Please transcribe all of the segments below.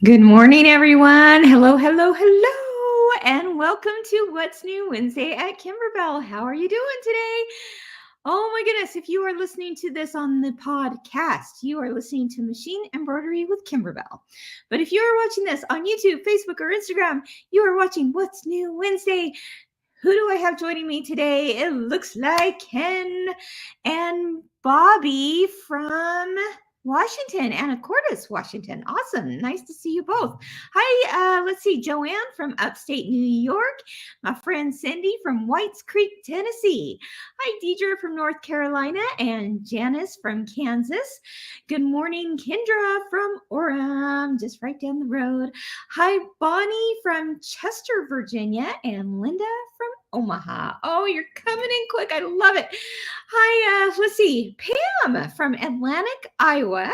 Good morning, everyone. Hello, hello, hello, and welcome to What's New Wednesday at Kimberbell. How are you doing today? Oh my goodness, if you are listening to this on the podcast, you are listening to Machine Embroidery with Kimberbell. But if you are watching this on YouTube, Facebook, or Instagram, you are watching What's New Wednesday. Who do I have joining me today? It looks like Ken and Bobby from Washington, Anacortes, Washington. Awesome. Nice to see you both. Hi, let's see, Joanne from upstate New York, my friend Cindy from Whites Creek, Tennessee. Hi, Deidre from North Carolina, and Janice from Kansas. Good morning, Kendra from Orem, just right down the road. Hi, Bonnie from Chester, Virginia, and Linda from Omaha. Oh, you're coming in quick. I love it. Hi, let's see, Pam from Atlantic, Iowa,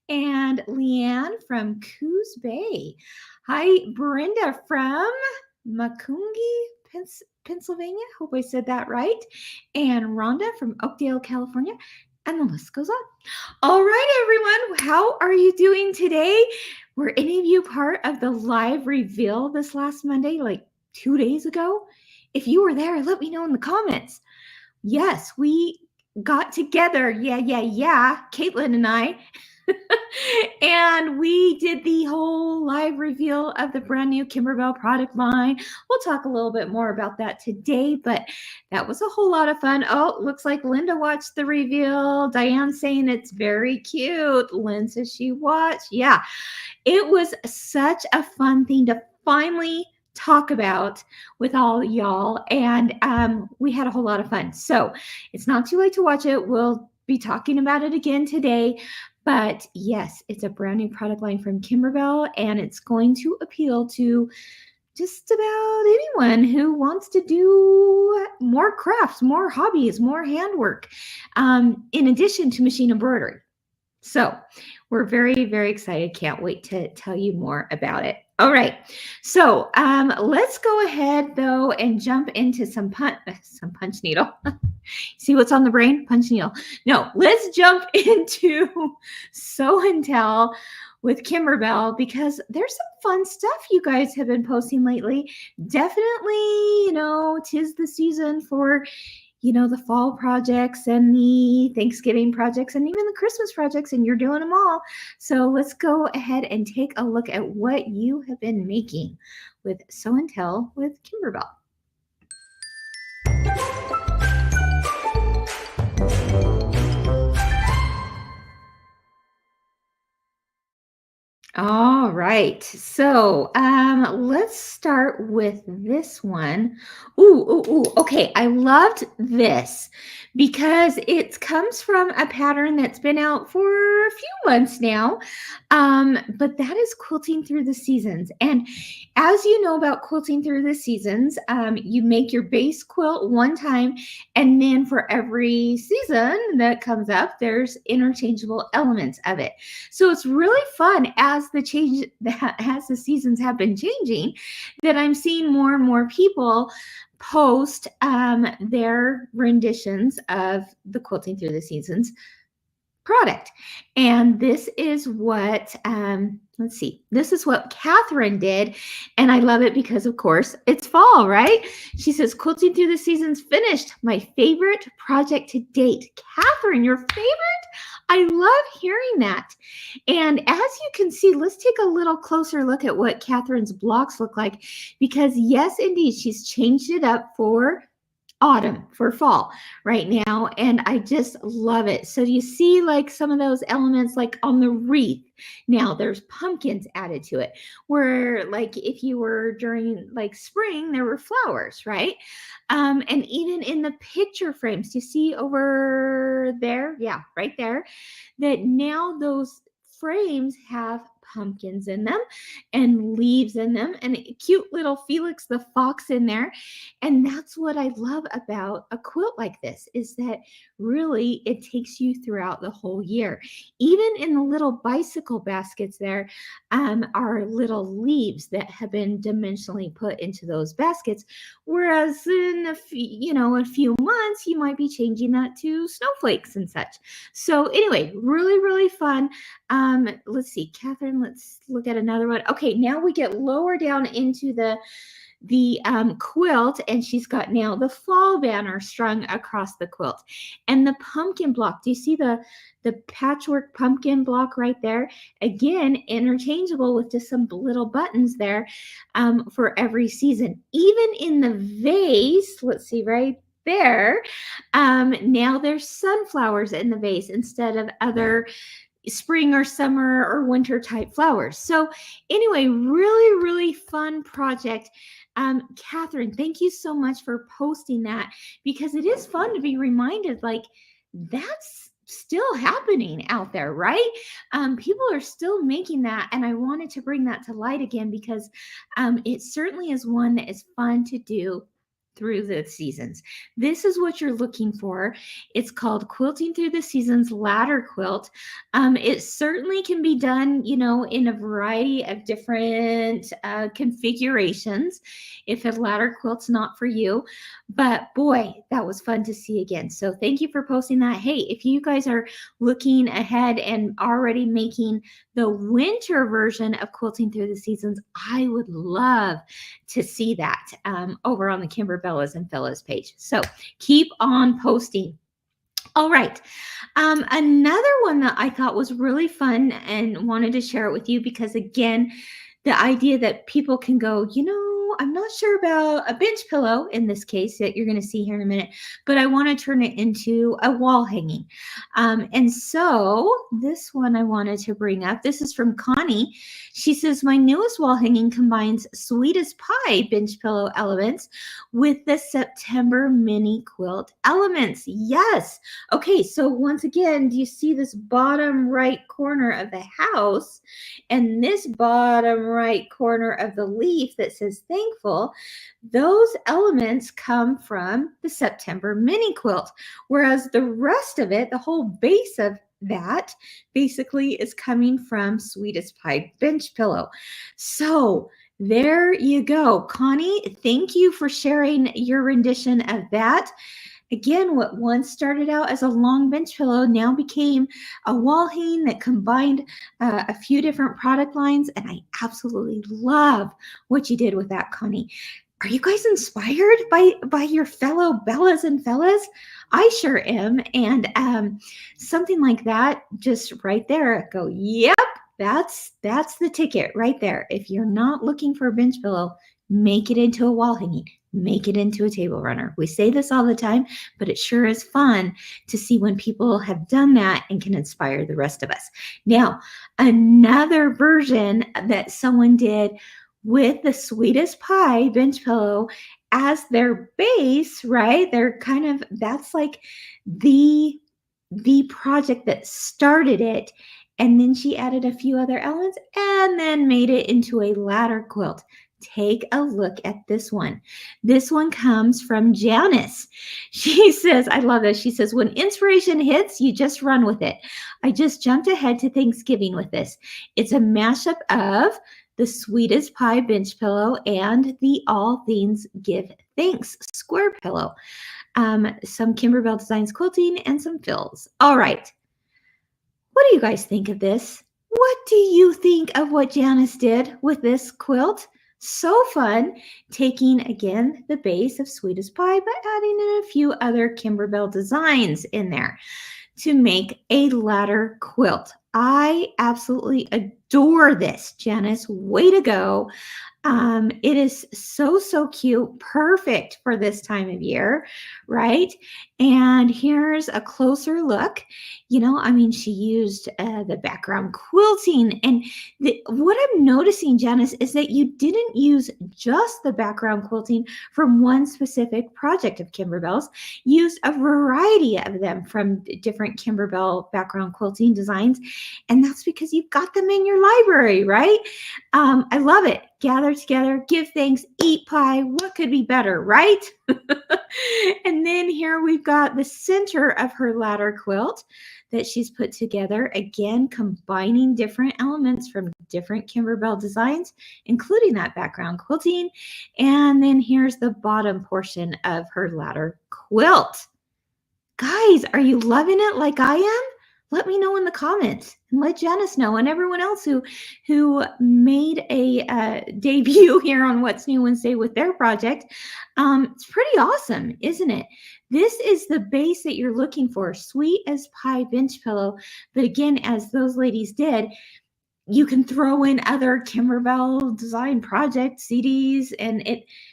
and Leanne from Coos Bay. Hi, Brenda from Macungie, Pennsylvania. Hope I said that right. And Rhonda from Oakdale, California. And the list goes on. All right, everyone. How are you doing today? Were any of you part of the live reveal this last Monday, like 2 days ago? If you were there, let me know in the comments. Yes, we got together. Yeah. Caitlin and I. And we did the whole live reveal of the brand new Kimberbell product line. We'll talk a little bit more about that today, but that was a whole lot of fun. Oh, looks like Linda watched the reveal. Diane saying it's very cute. Lynn says she watched. Yeah, it was such a fun thing to finally talk about with all y'all, and we had a whole lot of fun. So it's not too late to watch it. We'll be talking about it again today. But yes, it's a brand new product line from Kimberbell, and it's going to appeal to just about anyone who wants to do more crafts, more hobbies, more handwork, in addition to machine embroidery. So we're very, very excited. Can't wait to tell you more about it. All right. So let's go ahead, though, and jump into some punch needle. See what's on the brain? Punch needle. No, let's jump into Sew and Tell with Kimberbell, because there's some fun stuff you guys have been posting lately. Definitely, tis the season for the fall projects and the Thanksgiving projects and even the Christmas projects, and you're doing them all. So let's go ahead and take a look at what you have been making with Sew and Tell with Kimberbell. All right, so let's start with this one. Ooh, okay, I loved this because it comes from a pattern that's been out for a few months now, but that is quilting through the seasons. And as you know about quilting through the seasons, you make your base quilt one time, and then for every season that comes up, there's interchangeable elements of it. So it's really fun as the seasons have been changing, that I'm seeing more and more people post their renditions of the Quilting Through the Seasons product. And this is what this is what Catherine did, and I love it because, of course, it's fall, right? She says, Quilting Through the Seasons finished, my favorite project to date. Catherine, your favorite? I love hearing that. And as you can see, let's take a little closer look at what Catherine's blocks look like, because yes, indeed, she's changed it up for autumn, for fall right now, and I just love it. So you see like some of those elements like on the wreath. Now there's pumpkins added to it, where like if you were during like spring, there were flowers, right? And even in the picture frames, you see over there, yeah, right there, that now those frames have pumpkins in them and leaves in them and a cute little Felix the Fox in there. And that's what I love about a quilt like this, is that really it takes you throughout the whole year. Even in the little bicycle baskets there are little leaves that have been dimensionally put into those baskets, whereas in a few months you might be changing that to snowflakes and such. So anyway, really, really fun. Let's see, Catherine, one. Let's look at another one. Okay, now we get lower down into the quilt, and she's got now the fall banner strung across the quilt, and the pumpkin block. Do you see the patchwork pumpkin block right there? Again, interchangeable with just some little buttons there for every season. Even in the vase, let's see right there. Now there's sunflowers in the vase instead of other spring or summer or winter type flowers. So anyway, really, really fun project. Catherine, thank you so much for posting that, because it is fun to be reminded, like, that's still happening out there, right? People are still making that, and I wanted to bring that to light again because it certainly is one that is fun to do through the seasons. This is what you're looking for. It's called Quilting Through the Seasons Ladder Quilt. It certainly can be done, in a variety of different configurations if a ladder quilt's not for you. But boy, that was fun to see again. So thank you for posting that. Hey, if you guys are looking ahead and already making the winter version of Quilting Through the Seasons, I would love to see that over on the Kimberbellas and Fellas page. So keep on posting. All right. Another one that I thought was really fun and wanted to share it with you because, again, the idea that people can go, I'm not sure about a bench pillow in this case that you're going to see here in a minute, but I want to turn it into a wall hanging. And so this one I wanted to bring up. This is from Connie. She says, my newest wall hanging combines sweetest pie bench pillow elements with the September mini quilt elements. Yes. Okay. So once again, do you see this bottom right corner of the house and this bottom right corner of the leaf that says thankful? Those elements come from the September mini quilt, whereas the rest of it, the whole base of that, basically is coming from Sweetest Pie bench pillow. So there you go. Connie, thank you for sharing your rendition of that. Again, what once started out as a long bench pillow now became a wall hanging that combined a few different product lines, and I absolutely love what you did with that, Connie. Are you guys inspired by your fellow Bellas and Fellas? I sure am, and something like that, just right there, go, yep, that's the ticket right there. If you're not looking for a bench pillow, make it into a wall hanging. Make it into a table runner. We say this all the time, but it sure is fun to see when people have done that and can inspire the rest of us. Now, another version that someone did with the Sweetest Pie bench pillow as their base, right? They're kind of, that's like the project that started it. And then she added a few other elements and then made it into a ladder quilt. Take a look at this one. This one comes from Janice. She says, I love this. She says, when inspiration hits, you just run with it. I just jumped ahead to Thanksgiving with this. It's a mashup of the Sweetest Pie bench pillow and the All Things Give Thanks square pillow. Some Kimberbell Designs quilting and some fills. All right. What do you guys think of this? What do you think of what Janice did with this quilt? So fun, taking again the base of Sweetest Pie, but adding in a few other Kimberbell designs in there to make a ladder quilt. I absolutely adore this, Janice. Way to go. It is so cute, perfect for this time of year, right? And here's a closer look. She used the background quilting. And what I'm noticing, Janice, is that you didn't use just the background quilting from one specific project of Kimberbell's. You used a variety of them from different Kimberbell background quilting designs. And that's because you've got them in your library, right? I love it. Gather together, give thanks, eat pie. What could be better, right? And then here we've got the center of her ladder quilt that she's put together, again, combining different elements from different Kimberbell designs, including that background quilting. And then here's the bottom portion of her ladder quilt. Guys, are you loving it like I am? let me know in the comments and let Janice know and everyone else who made a debut here on What's New Wednesday with their project. It's pretty awesome, isn't it? This is the base that you're looking for, sweet as pie bench pillow. But again, as those ladies did, you can throw in other Kimberbell design project CDs, and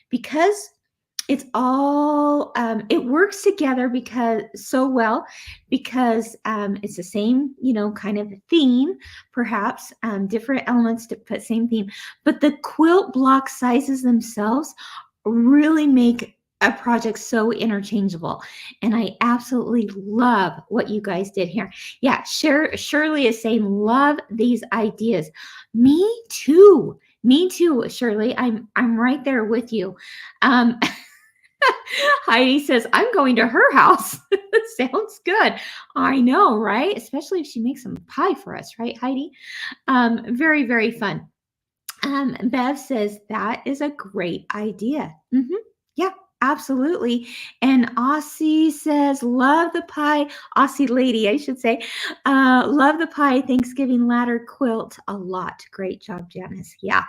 because it's all it works together because so well because it's the same kind of theme, perhaps different elements to put same theme, but the quilt block sizes themselves really make a project so interchangeable. And I absolutely love what you guys did here. Yeah, Shirley is saying love these ideas. Me too, Shirley. I'm right there with you. Heidi says, I'm going to her house. Sounds good. I know, right? Especially if she makes some pie for us, right, Heidi? Very, very fun. Bev says, that is a great idea. Yeah, absolutely. And Aussie says, love the pie. Aussie lady, I should say. Love the pie Thanksgiving ladder quilt a lot. Great job, Janice. Yeah.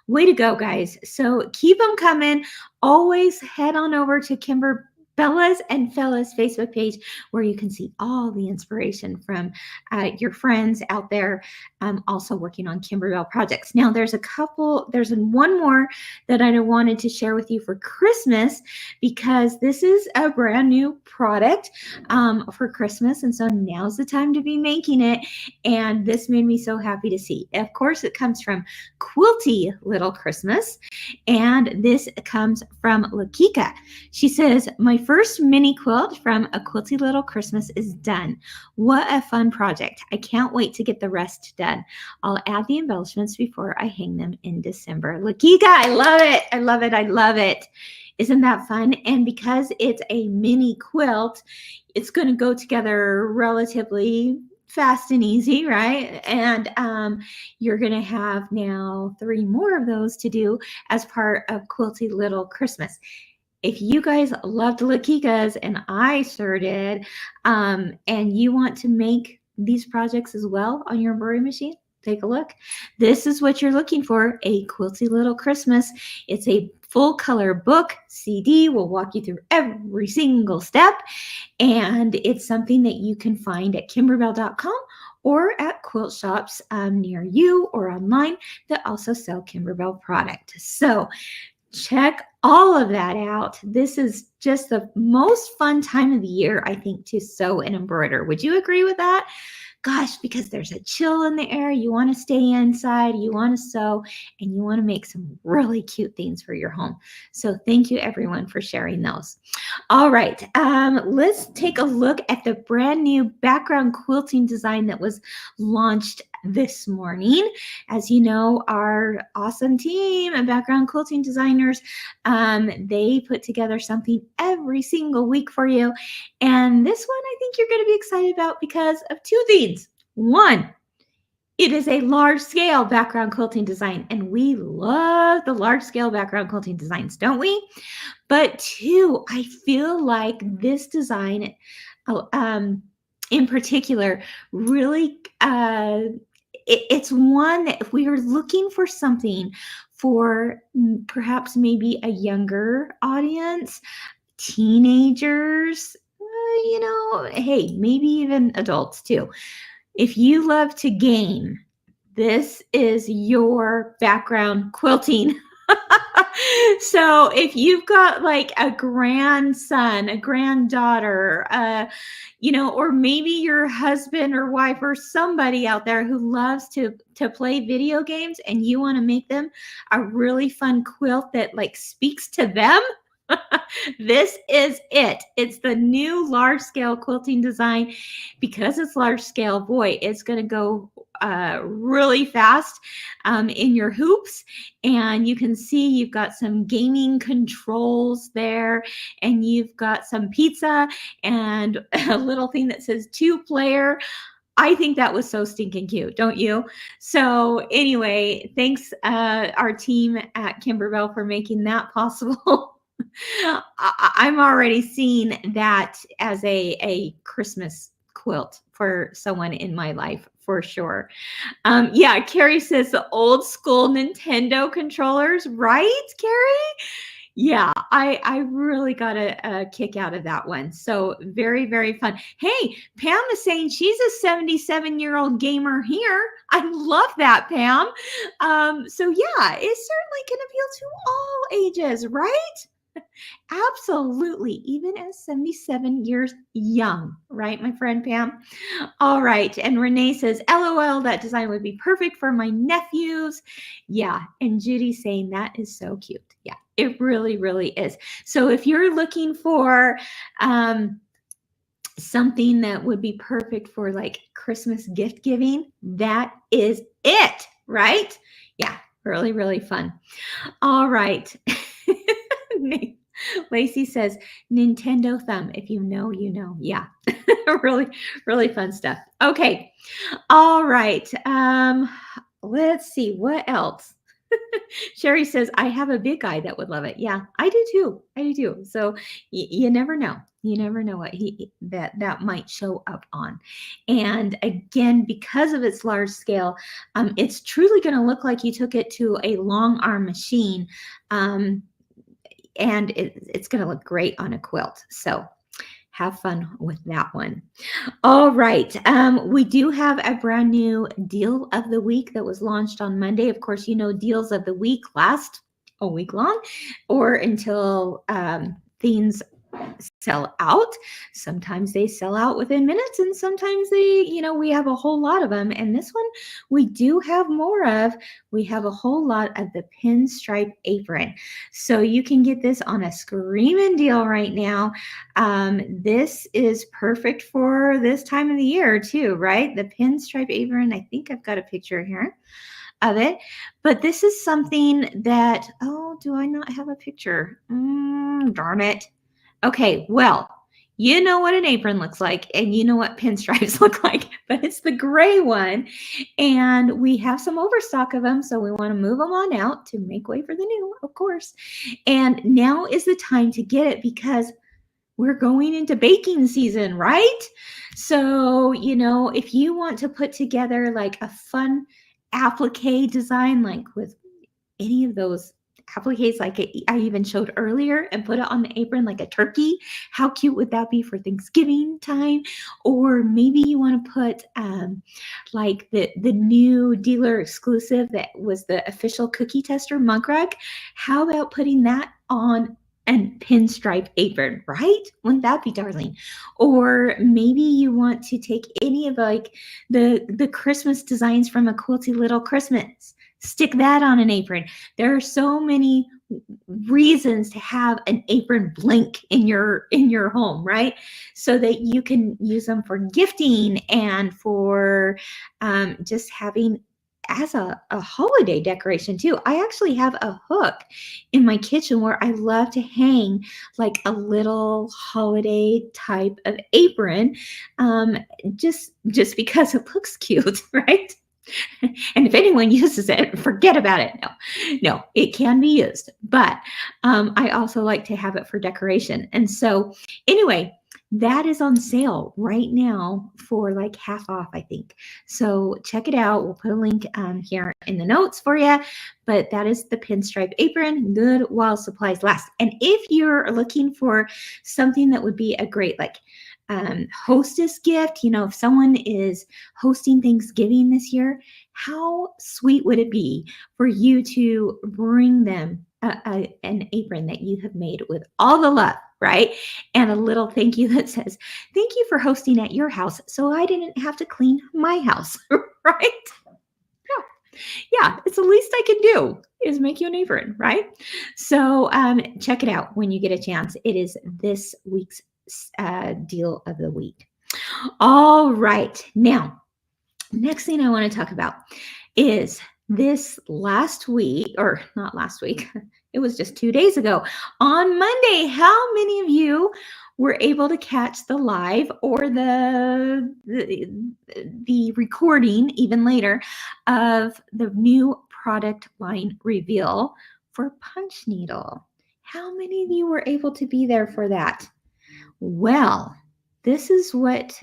Way to go, guys. So keep them coming. Always head on over to Kimberbella's and Fella's Facebook page where you can see all the inspiration from your friends out there also working on Kimberbell projects. Now, there's one more that I wanted to share with you for Christmas because this is a brand new product for Christmas. And so now's the time to be making it. And this made me so happy to see. Of course, it comes from Quilty Little Christmas. And this comes from Lakika. She says, my first mini quilt from A Quilty Little Christmas is done. What a fun project. I can't wait to get the rest done. I'll add the embellishments before I hang them in December. Lakika, I love it. I love it. I love it. Isn't that fun? And because it's a mini quilt, it's going to go together relatively fast and easy, right? And you're going to have now 3 more of those to do as part of Quilty Little Christmas. If you guys loved Lakika's, and I sure did, and you want to make these projects as well on your embroidery machine, take a look. This is what you're looking for, a Quilty Little Christmas. It's a full color book. CD will walk you through every single step, and it's something that you can find at kimberbell.com or at quilt shops near you or online that also sell Kimberbell product. So check all of that out. This is just the most fun time of the year, I think, to sew and embroider. Would you agree with that? Gosh, because there's a chill in the air. You want to stay inside, you want to sew, and you want to make some really cute things for your home. So thank you, everyone, for sharing those. All right, let's take a look at the brand new background quilting design that was launched this morning. As you know, our awesome team of background quilting designers, they put together something every single week for you. And this one I think you're going to be excited about because of 2 things. One, it is a large scale background quilting design, and we love the large scale background quilting designs, don't we? But 2, I feel like this design in particular really it's one that if we are looking for something for perhaps maybe a younger audience, teenagers, hey, maybe even adults too. If you love to game, this is your background quilting. So if you've got like a grandson, a granddaughter, or maybe your husband or wife or somebody out there who loves to play video games and you want to make them a really fun quilt that like speaks to them, this is it. It's the new large scale quilting design. Because it's large scale, boy, it's going to go really fast in your hoops. And you can see you've got some gaming controls there, and you've got some pizza and a little thing that says 2-player. I think that was so stinking cute, don't you? So anyway, thanks our team at Kimberbell for making that possible. I'm already seeing that as a Christmas quilt for someone in my life for sure. Yeah, Carrie says the old school Nintendo controllers, right, Carrie? Yeah, I really got a kick out of that one. So very, very fun. Hey, Pam is saying she's a 77-year-old gamer here. I love that, Pam. So yeah, it certainly can appeal to all ages, right? Absolutely, even at 77 years young, right, my friend Pam? All right. And Renee says, LOL, that design would be perfect for my nephews. Yeah. And Judy's saying that is so cute. Yeah, it really, really is. So if you're looking for something that would be perfect for like Christmas gift giving, that is it, right? Yeah, really, really fun. All right. Lacey says, Nintendo thumb. If you know, you know. Yeah, really, really fun stuff. Okay. All right. Let's see what else. Sherry says, I have a big guy that would love it. Yeah, I do too. I do too. So you never know. You never know what that might show up on. And again, because of its large scale, it's truly going to look like you took it to a long arm machine. And it's going to look great on a quilt. So have fun with that one. All right. We do have a brand new deal of the week that was launched on Monday. Of course, you know, deals of the week last a week long or until things sell out. Sometimes they sell out within minutes and sometimes they, you know, we have a whole lot of them. And this one we do have more of. We have a whole lot of the Pinstripe apron. So you can get this on a screaming deal right now. This is perfect for this time of the year too, right? The Pinstripe apron. I think I've got a picture here of it, but this is something that, oh, do I not have a picture? Darn it. Okay, well, you know what an apron looks like and you know what pinstripes look like, but it's the gray one. And we have some overstock of them, so we want to move them on out to make way for the new, of course. And now is the time to get it because we're going into baking season, right? So, you know, if you want to put together like a fun applique design, like with any of those appliques like I even showed earlier and put it on the apron like a turkey. How cute would that be for Thanksgiving time? Or maybe you want to put like the new dealer exclusive that was the official cookie tester mug rug. How about putting that on and pinstripe apron, right? Wouldn't that be darling? Or maybe you want to take any of like the Christmas designs from A Quilty Little Christmas, stick that on an apron. There are so many reasons to have an apron blink in your home, right? So that you can use them for gifting and for just having as a holiday decoration too. I actually have a hook in my kitchen where I love to hang like a little holiday type of apron, just because it looks cute, right? And if anyone uses it, forget about it. No, it can be used, but I also like to have it for decoration. And so anyway, that is on sale right now for like half off, I think. So check it out. We'll put a link here in the notes for you, but that is the Pinstripe apron, good while supplies last. And if you're looking for something that would be a great like hostess gift, you know, if someone is hosting Thanksgiving this year, how sweet would it be for you to bring them an apron that you have made with all the love, right? And a little thank you that says, thank you for hosting at your house so I didn't have to clean my house, right? Yeah, it's the least I can do is make you an apron, right? So check it out when you get a chance. It is this week's deal of the week. All right. Now, next thing I want to talk about is this last week, or not last week, it was just 2 days ago. On Monday, how many of you were able to catch the live or the recording even later of the new product line reveal for Punch Needle? How many of you were able to be there for that? Well, this is what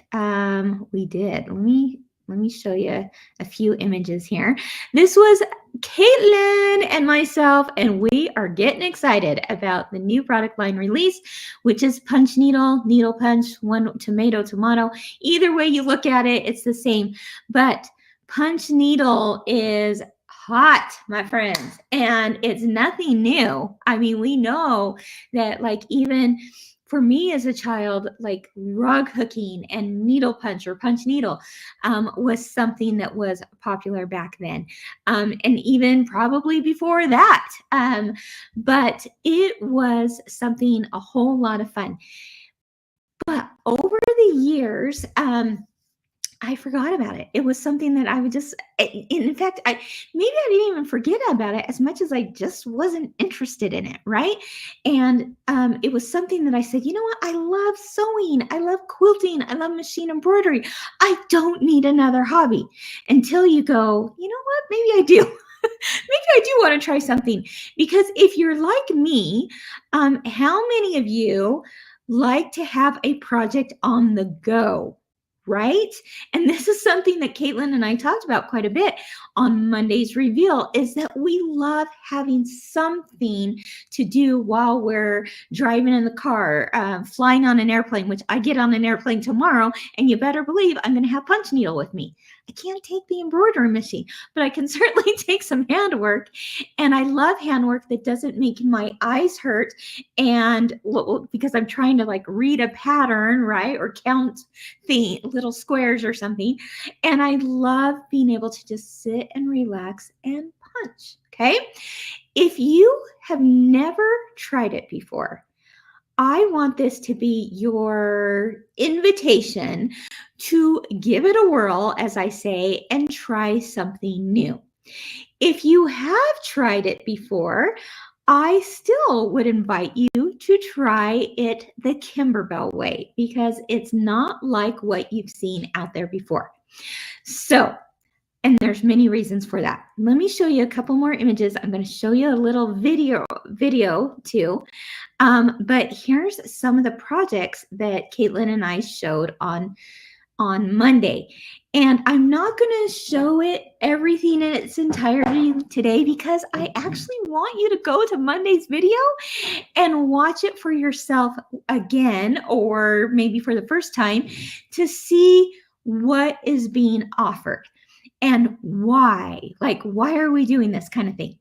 we did. Let me show you a few images here. This was Caitlin and myself, and we are getting excited about the new product line release, which is punch needle, needle punch, one tomato. Either way you look at it, it's the same. But punch needle is hot, my friends, and it's nothing new. I mean, we know that, like, even for me as a child, like rug hooking and needle punch or punch needle was something that was popular back then, and even probably before that. But it was something a whole lot of fun. But over the years, I forgot about it. It was something that I would just, in fact, I didn't even forget about it as much as I just wasn't interested in it, right? And it was something that I said, you know what? I love sewing. I love quilting. I love machine embroidery. I don't need another hobby. Until you go, you know what? Maybe I do. Maybe I do want to try something. Because if you're like me, how many of you like to have a project on the go? Right? And this is something that Caitlin and I talked about quite a bit on Monday's reveal, is that we love having something to do while we're driving in the car, flying on an airplane, which I get on an airplane tomorrow, and you better believe I'm going to have punch needle with me. I can't take the embroidery machine, but I can certainly take some handwork. And I love handwork that doesn't make my eyes hurt. And because I'm trying to like read a pattern, right? Or count the little squares or something. And I love being able to just sit and relax and punch. Okay. If you have never tried it before, I want this to be your invitation to give it a whirl, as I say, and try something new. If you have tried it before, I still would invite you to try it the Kimberbell way, because it's not like what you've seen out there before. So, and there's many reasons for that. Let me show you a couple more images. I'm going to show you a little video too. But here's some of the projects that Caitlin and I showed on Monday. And I'm not going to show it everything in its entirety today, because I actually want you to go to Monday's video and watch it for yourself again, or maybe for the first time, to see what is being offered and why. Like, why are we doing this kind of thing?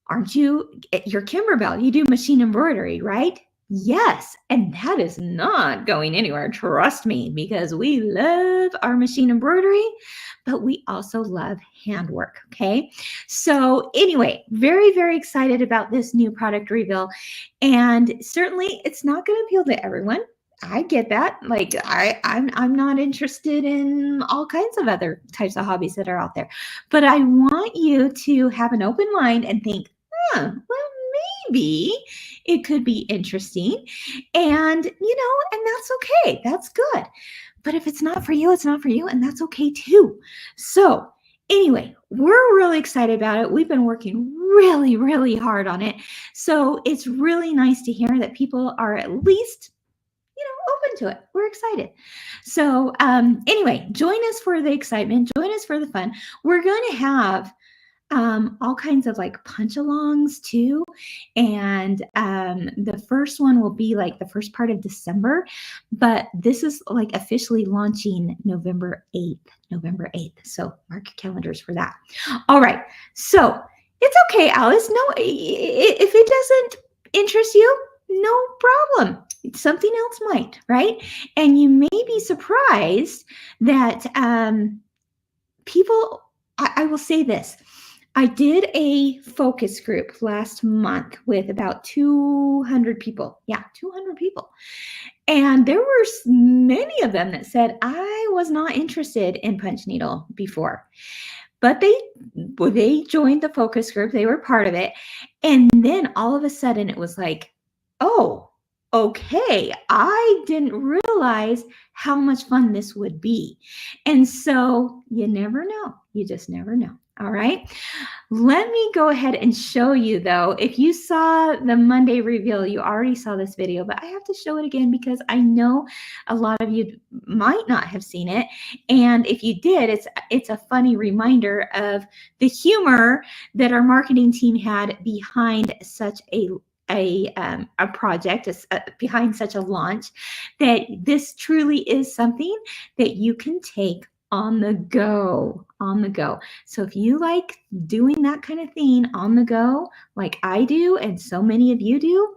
Aren't you, you're Kimberbell, you do machine embroidery, right? Yes, and that is not going anywhere, trust me, because we love our machine embroidery, but we also love handwork, okay? So anyway, very, very excited about this new product reveal, and certainly it's not going to appeal to everyone. I get that. Like, I'm not interested in all kinds of other types of hobbies that are out there, but I want you to have an open mind and think, well, maybe it could be interesting, and that's okay. That's good. But if it's not for you, it's not for you, and that's okay too. So anyway, we're really excited about it. We've been working really, really hard on it. So it's really nice to hear that people are at least open to it. We're excited. So anyway, join us for the excitement. Join us for the fun. We're going to have all kinds of like punch-alongs too. And the first one will be like the first part of December, but this is like officially launching November 8th. So mark your calendars for that. All right. So it's okay, Alice. No, if it doesn't interest you, no problem. Something else might, right? And you may be surprised that people, I will say this. I did a focus group last month with about 200 people. Yeah, 200 people. And there were many of them that said, I was not interested in punch needle before. But they joined the focus group. They were part of it. And then all of a sudden it was like, oh, okay, I didn't realize how much fun this would be. And so you never know. You just never know. All right. Let me go ahead and show you though. If you saw the Monday reveal, you already saw this video, but I have to show it again because I know a lot of you might not have seen it. And if you did, it's a funny reminder of the humor that our marketing team had behind such a project, behind such a launch, that this truly is something that you can take on the go. So if you like doing that kind of thing on the go, like I do, and so many of you do,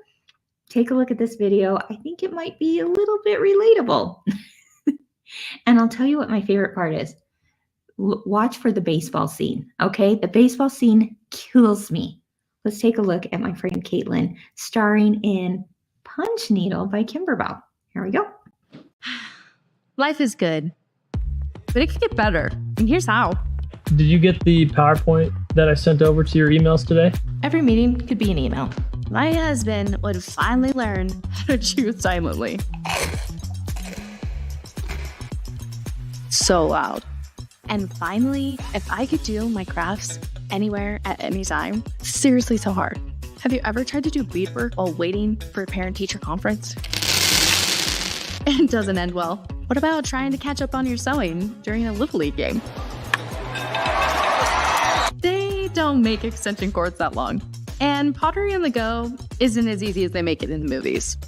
take a look at this video. I think it might be a little bit relatable. And I'll tell you what my favorite part is. Watch for the baseball scene, okay? The baseball scene kills me. Let's take a look at my friend Caitlin starring in Punch Needle by Kimberbell. Here we go. Life is good, but it could get better. And here's how. Did you get the PowerPoint that I sent over to your emails today? Every meeting could be an email. My husband would finally learn how to chew silently. So loud. And finally, if I could do my crafts anywhere at any time, seriously so hard. Have you ever tried to do beadwork while waiting for a parent-teacher conference? It doesn't end well. What about trying to catch up on your sewing during a Little League game? They don't make extension cords that long. And pottery on the go isn't as easy as they make it in the movies.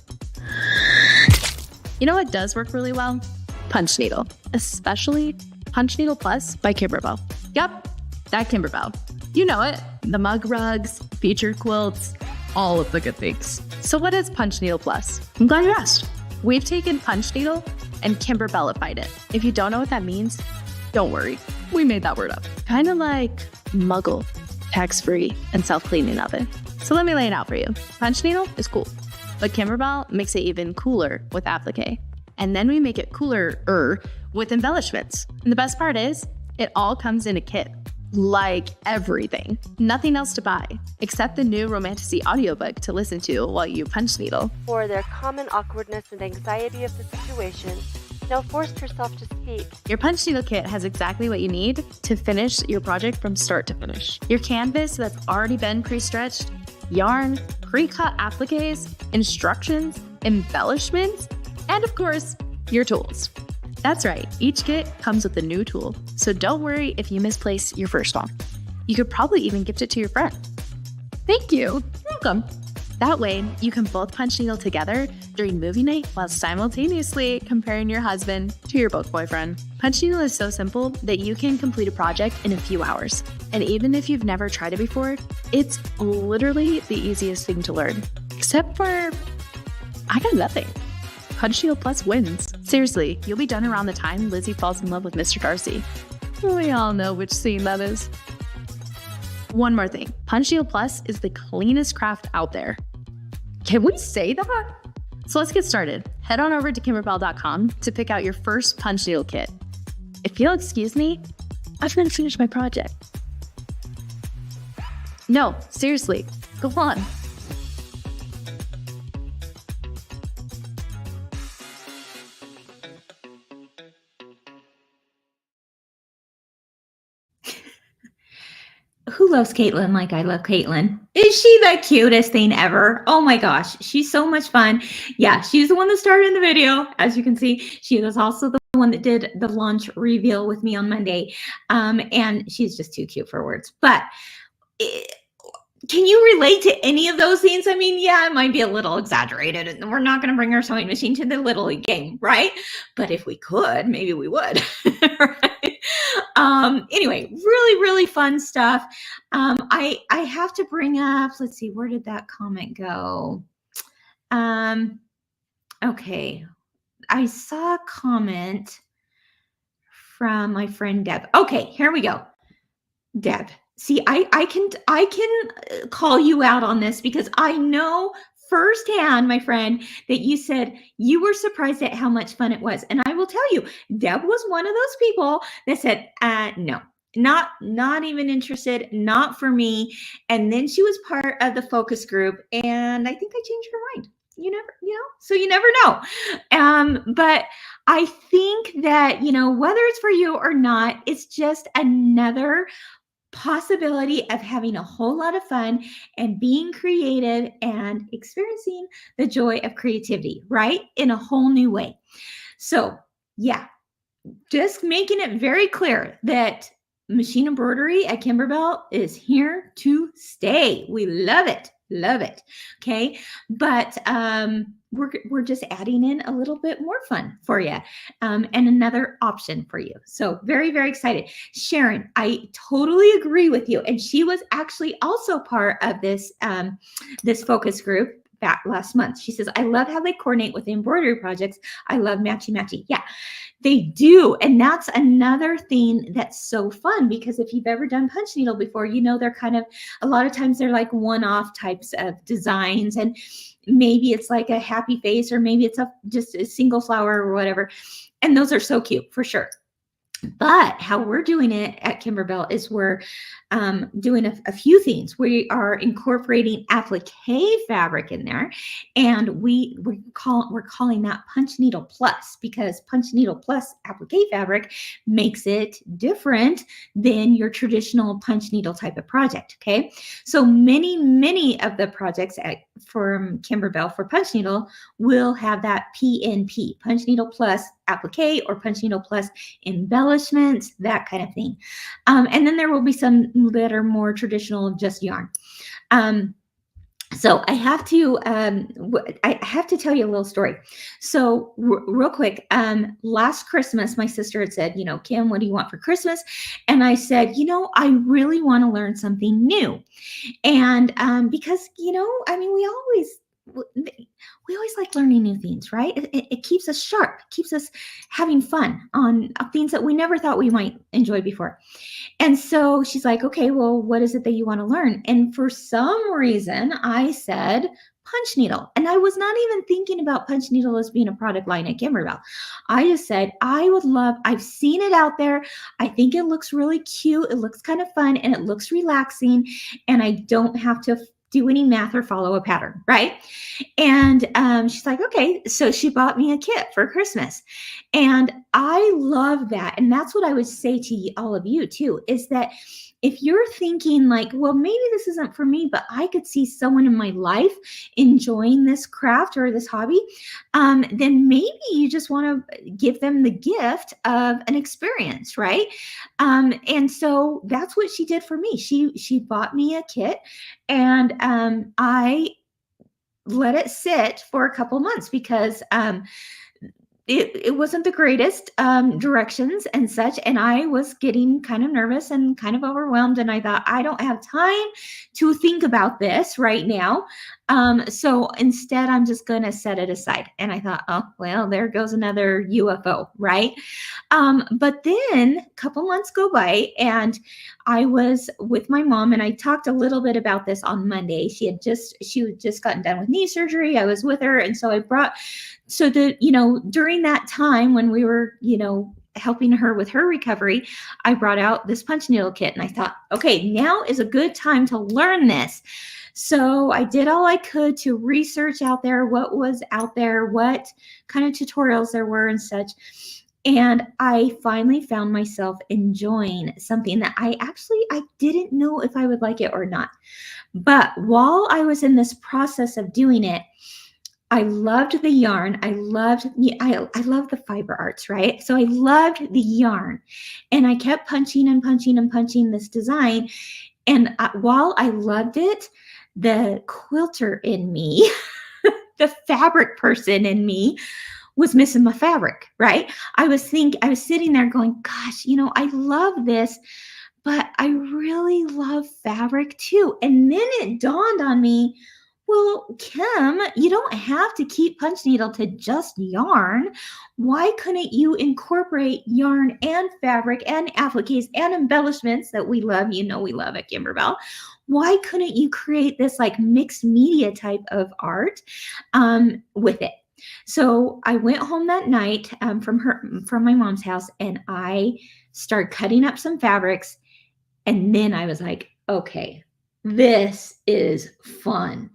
You know what does work really well? Punch Needle, especially Punch Needle Plus by Kimberbell. Yup, that Kimberbell. You know it. The mug rugs, featured quilts, all of the good things. So what is Punch Needle Plus? I'm glad you asked. We've taken Punch Needle and Kimberbellified it. If you don't know what that means, don't worry. We made that word up. Kind of like Muggle, tax-free, and self-cleaning oven. So let me lay it out for you. Punch Needle is cool, but Kimberbell makes it even cooler with applique. And then we make it cooler with embellishments. And the best part is, it all comes in a kit. Like everything. Nothing else to buy, except the new Romantasy audiobook to listen to while you punch needle. For their common awkwardness and anxiety of the situation, Nell forced herself to speak. Your punch needle kit has exactly what you need to finish your project from start to finish. Your canvas that's already been pre-stretched, yarn, pre-cut appliques, instructions, embellishments, and of course, your tools. That's right, each kit comes with a new tool, so don't worry if you misplace your first one. You could probably even gift it to your friend. Thank you. You're welcome. That way, you can both punch needle together during movie night while simultaneously comparing your husband to your book boyfriend. Punch needle is so simple that you can complete a project in a few hours. And even if you've never tried it before, it's literally the easiest thing to learn. Except for, I got nothing. Punch Needle Plus wins. Seriously, you'll be done around the time Lizzie falls in love with Mr. Darcy. We all know which scene that is. One more thing. Punch Needle Plus is the cleanest craft out there. Can we say that? So let's get started. Head on over to Kimberbell.com to pick out your first punch needle kit. If you'll excuse me, I've got to finish my project. No, seriously, go on. Who loves Caitlin like I love Caitlin? Is she the cutest thing ever? Oh my gosh, she's so much fun. Yeah, she's the one that started in the video. As you can see, she was also the one that did the launch reveal with me on Monday. And she's just too cute for words. But can you relate to any of those things? I mean, yeah, it might be a little exaggerated, and we're not going to bring our sewing machine to the Little League game, right? But if we could, maybe we would, right? Anyway, really, really fun stuff. I have to bring up, let's see, where did that comment go? Okay, I saw a comment from my friend Deb. Okay, here we go. Deb, see, I can call you out on this because I know firsthand, my friend, that you said you were surprised at how much fun it was. And I will tell you, Deb was one of those people that said, no, not even interested, not for me. And then she was part of the focus group, and I think I changed her mind. So you never know. But I think that, whether it's for you or not, it's just another possibility of having a whole lot of fun and being creative and experiencing the joy of creativity, right? In a whole new way. So, yeah, just making it very clear that machine embroidery at Kimberbell is here to stay. We love it. Love it. Okay. But we're just adding in a little bit more fun for you, and another option for you. So very, very excited. Sharon, I totally agree with you. And she was actually also part of this this focus group back last month. She says, I love how they coordinate with the embroidery projects. I love matchy. Yeah, they do. And that's another thing that's so fun, because if you've ever done punch needle before, you know, they're kind of, a lot of times they're like one-off types of designs, and maybe it's like a happy face, or maybe it's just a single flower or whatever. And those are so cute for sure. But how we're doing it at Kimberbell is we're doing a few things. We are incorporating applique fabric in there, and we're calling that Punch Needle Plus, because Punch Needle Plus applique fabric makes it different than your traditional punch needle type of project. Okay, so many of the projects from Kimberbell for punch needle will have that PNP, Punch Needle Plus applique, or Punch Needle Plus embellishments, that kind of thing. And then there will be some that are more traditional, just yarn. So I have to tell you a little story. So real quick, last Christmas, my sister had said, Kim, what do you want for Christmas? And I said, I really want to learn something new. And because, we always like learning new things, right? It keeps us sharp, keeps us having fun on things that we never thought we might enjoy before. And so she's like, okay, well, what is it that you want to learn? And for some reason, I said punch needle. And I was not even thinking about punch needle as being a product line at Kimberbell. I just said, I've seen it out there. I think it looks really cute. It looks kind of fun, and it looks relaxing. And I don't have to do any math or follow a pattern, right? And she's like, okay. So she bought me a kit for Christmas. And I love that. And that's what I would say to all of you too, is that if you're thinking like, well, maybe this isn't for me, but I could see someone in my life enjoying this craft or this hobby, then maybe you just want to give them the gift of an experience, right? And so that's what she did for me. She bought me a kit, and I let it sit for a couple months, because it wasn't the greatest directions and such. And I was getting kind of nervous and kind of overwhelmed. And I thought, I don't have time to think about this right now. So instead, I'm just going to set it aside. And I thought, oh, well, there goes another UFO, right? But then a couple months go by, and I was with my mom, and I talked a little bit about this on Monday. She had just gotten done with knee surgery. I was with her. And so during that time when we were, helping her with her recovery, I brought out this punch needle kit, and I thought, okay, now is a good time to learn this. So I did all I could to research out there, what was out there, what kind of tutorials there were and such. And I finally found myself enjoying something that I didn't know if I would like it or not. But while I was in this process of doing it, I loved the yarn. I love the fiber arts, right? So I loved the yarn, and I kept punching and punching and punching this design. And while I loved it, the quilter in me, the fabric person in me, was missing my fabric, right? I was sitting there going, gosh, I love this, but I really love fabric too. And then it dawned on me, well, Kim, you don't have to keep punch needle to just yarn. Why couldn't you incorporate yarn and fabric and appliques and embellishments that we love, we love at Kimberbell? Why couldn't you create this like mixed media type of art with it? So I went home that night from my mom's house, and I started cutting up some fabrics. And then I was like, okay, this is fun.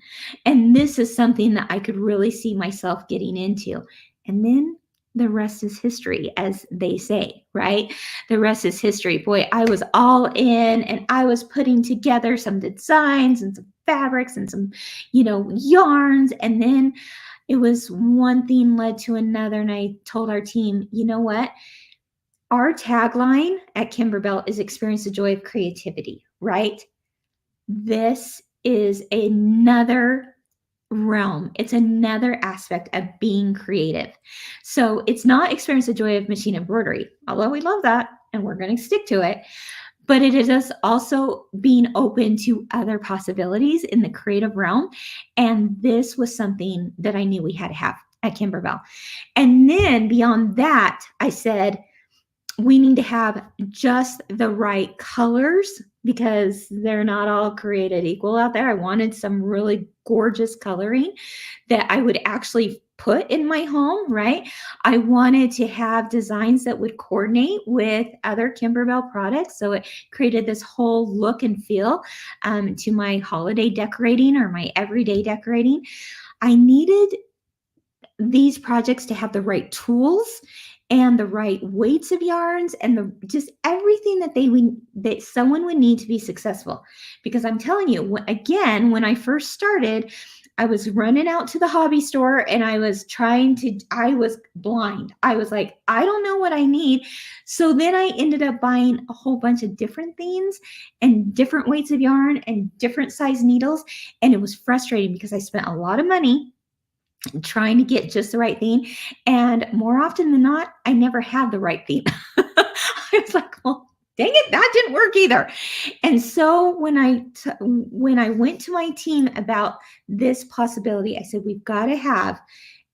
And this is something that I could really see myself getting into. And then the rest is history, as they say, right? The rest is history. Boy, I was all in, and I was putting together some designs and some fabrics and some, yarns. And then it was one thing led to another. And I told our team, you know what? Our tagline at Kimberbell is experience the joy of creativity, right? This is another realm. It's another aspect of being creative. So it's not experience the joy of machine embroidery, although we love that and we're going to stick to it. But it is us also being open to other possibilities in the creative realm. And this was something that I knew we had to have at Kimberbell. And then beyond that, I said, we need to have just the right colors because they're not all created equal out there. I wanted some really gorgeous coloring that I would actually put in my home, right? I wanted to have designs that would coordinate with other Kimberbell products. So it created this whole look and feel to my holiday decorating or my everyday decorating. I needed these projects to have the right tools and the right weights of yarns and just everything that someone would need to be successful. Because I'm telling you, when I first started, I was running out to the hobby store and I was blind. I was like, I don't know what I need. So then I ended up buying a whole bunch of different things and different weights of yarn and different size needles. And it was frustrating because I spent a lot of money trying to get just the right thing. And more often than not, I never had the right thing. I was like, well, dang it, that didn't work either. And so when I went to my team about this possibility, I said, we've got to have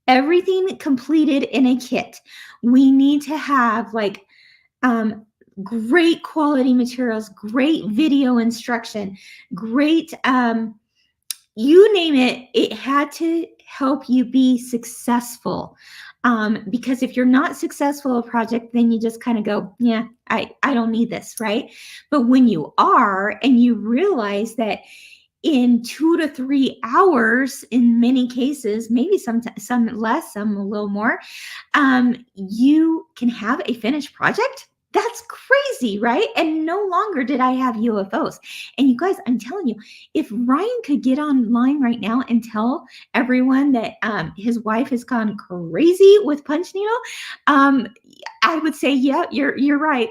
everything completed in a kit. We need to have great quality materials, great video instruction, great, you name it, it had to help you be successful. Because if you're not successful at a project, then you just kind of go, yeah, I don't need this, right? But when you are, and you realize that in 2 to 3 hours, in many cases, maybe some less, some a little more, you can have a finished project. That's crazy, right? And no longer did I have UFOs. And you guys, I'm telling you, if Ryan could get online right now and tell everyone that his wife has gone crazy with punch needle, I would say, yeah, you're right.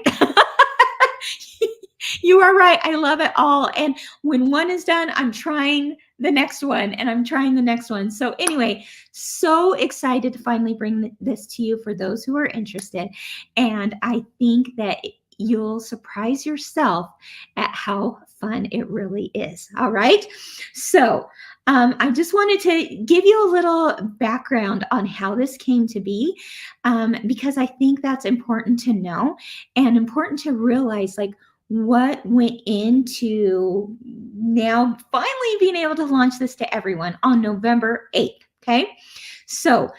You are right. I love it all. And when one is done, I'm trying the next one and I'm trying the next one. So anyway, so excited to finally bring this to you for those who are interested. And I think that you'll surprise yourself at how fun it really is. All right. So I just wanted to give you a little background on how this came to be, because I think that's important to know and important to realize, what went into now finally being able to launch this to everyone on November 8th. Okay. So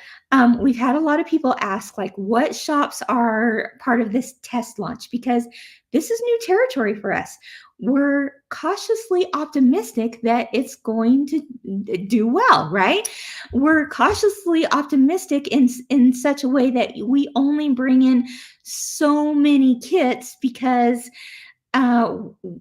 we've had a lot of people ask, what shops are part of this test launch? Because this is new territory for us. We're cautiously optimistic that it's going to do well, right? We're cautiously optimistic in such a way that we only bring in so many kits because